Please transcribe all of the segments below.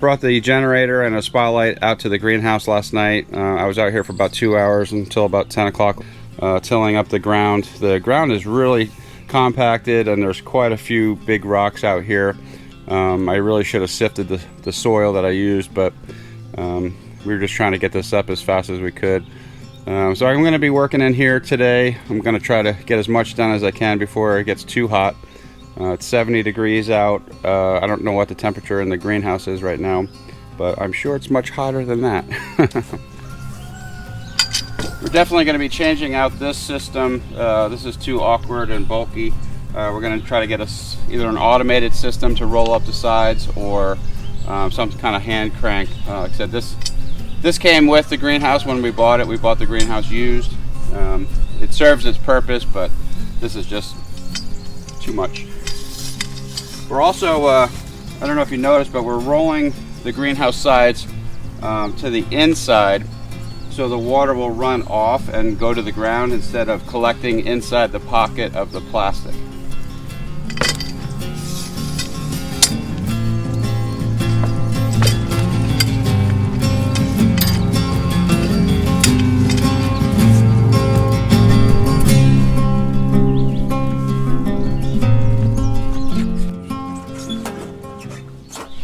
brought the generator and a spotlight out to the greenhouse last night. I was out here for about 2 hours until about 10 o'clock tilling up the ground. The ground is really compacted and there's quite a few big rocks out here. I really should have sifted the soil that I used, but we were just trying to get this up as fast as we could. So I'm going to be working in here today. I'm going to try to get as much done as I can before it gets too hot. It's 70 degrees out. I don't know what the temperature in the greenhouse is right now, but I'm sure it's much hotter than that. We're definitely going to be changing out this system. This is too awkward and bulky. We're going to try to get us either an automated system to roll up the sides or some kind of hand crank. Like I said, this came with the greenhouse when we bought it. We bought the greenhouse used. It serves its purpose, but this is just too much. We're also, I don't know if you noticed, but we're rolling the greenhouse sides to the inside so the water will run off and go to the ground instead of collecting inside the pocket of the plastic.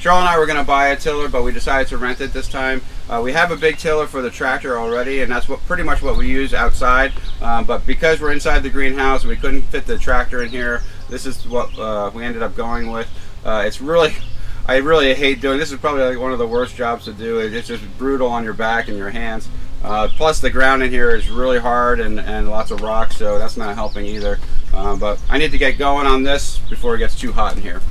Cheryl and I were going to buy a tiller, but we decided to rent it this time. We have a big tiller for the tractor already, and that's pretty much what we use outside. But because we're inside the greenhouse, we couldn't fit the tractor in here. This is what we ended up going with. It's really, I really hate doing this. Is probably like one of the worst jobs to do. It's just brutal on your back and your hands. Plus the ground in here is really hard and lots of rocks, so that's not helping either. But I need to get going on this before it gets too hot in here.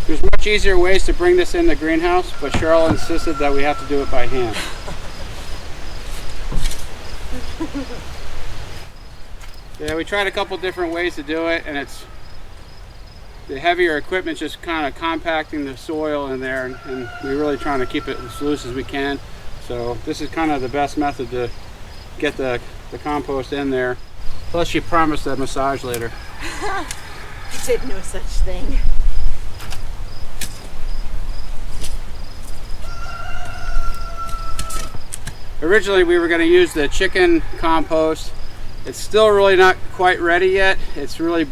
There's much easier ways to bring this in the greenhouse, but Cheryl insisted that we have to do it by hand. Yeah, we tried a couple different ways to do it, and it's the heavier equipment just kind of compacting the soil in there, and we're really trying to keep it as loose as we can. So this is kind of the best method to get the compost in there. Plus she promised a massage later. I did no such thing. Originally we were going to use the chicken compost. It's still really not quite ready yet. It's really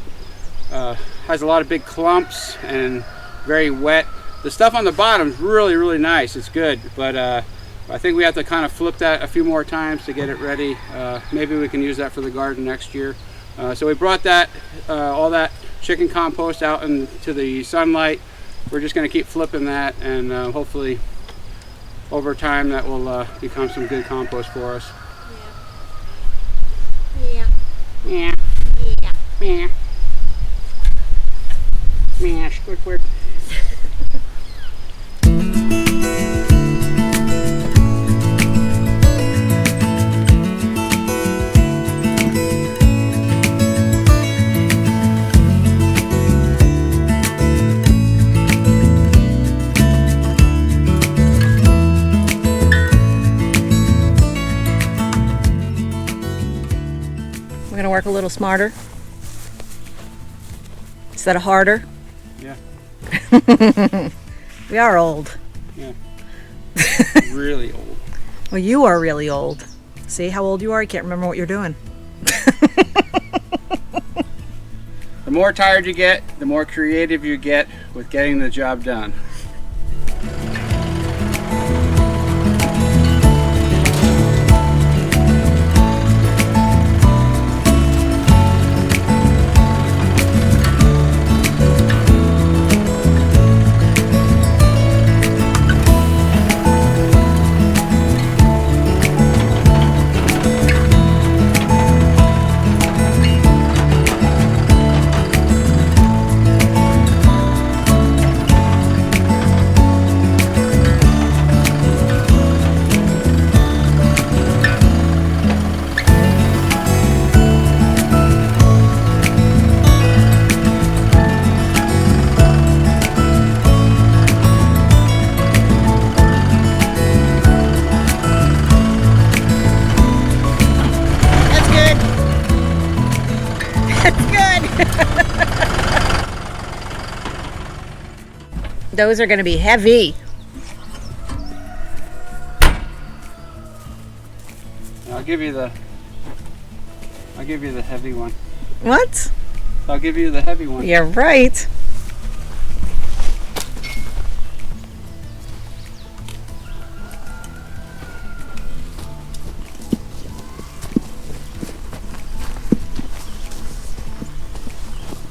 has a lot of big clumps and very wet. The stuff on the bottom is really nice. It's good, but I think we have to kind of flip that a few more times to get it ready. Maybe we can use that for the garden next year. So we brought that all that chicken compost out into the sunlight. We're just going to keep flipping that, and hopefully over time that will become some good compost for us. Yeah. Yeah. Yeah. Yeah. Yeah. Squidward. We're gonna work a little smarter instead of harder. Yeah. We are old. Yeah. Really old. Well, you are really old. See how old you are? You can't remember what you're doing. The more tired you get, the more creative you get with getting the job done. Those are going to be heavy. I'll give you the heavy one. What? I'll give you the heavy one. You're right.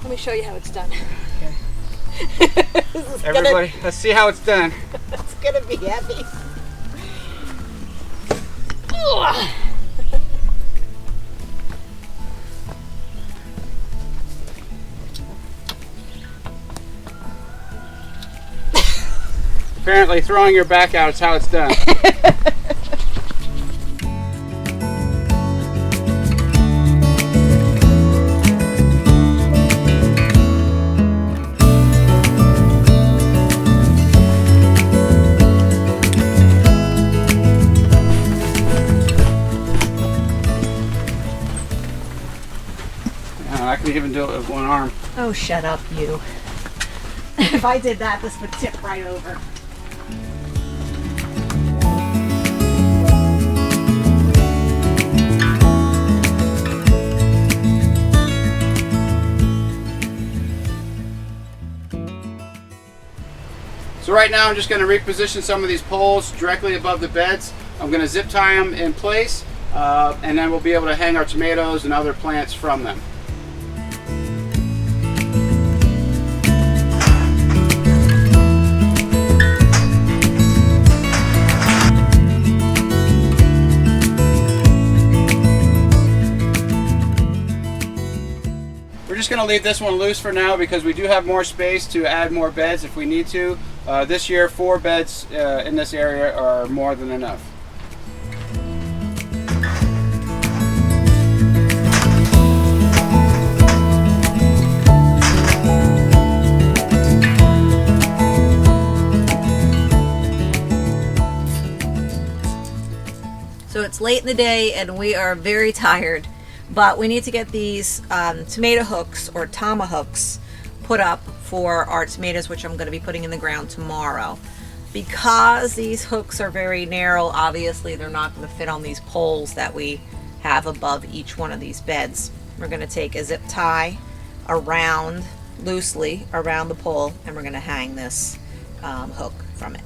Let me show you how it's done. Okay. Everybody, let's see how it's done. It's gonna be heavy. Apparently, throwing your back out is how it's done. I can even do it with one arm. Oh, shut up, you. If I did that, this would tip right over. So right now I'm just going to reposition some of these poles directly above the beds. I'm going to zip tie them in place and then we'll be able to hang our tomatoes and other plants from them. We're just going to leave this one loose for now because we do have more space to add more beds if we need to. This year 4 beds in this area are more than enough. So it's late in the day and we are very tired, but we need to get these tomato hooks or tomahawks put up for our tomatoes, which I'm going to be putting in the ground tomorrow. Because these hooks are very narrow, obviously they're not going to fit on these poles that we have above each one of these beds. We're going to take a zip tie around, loosely around the pole, and we're going to hang this hook from it.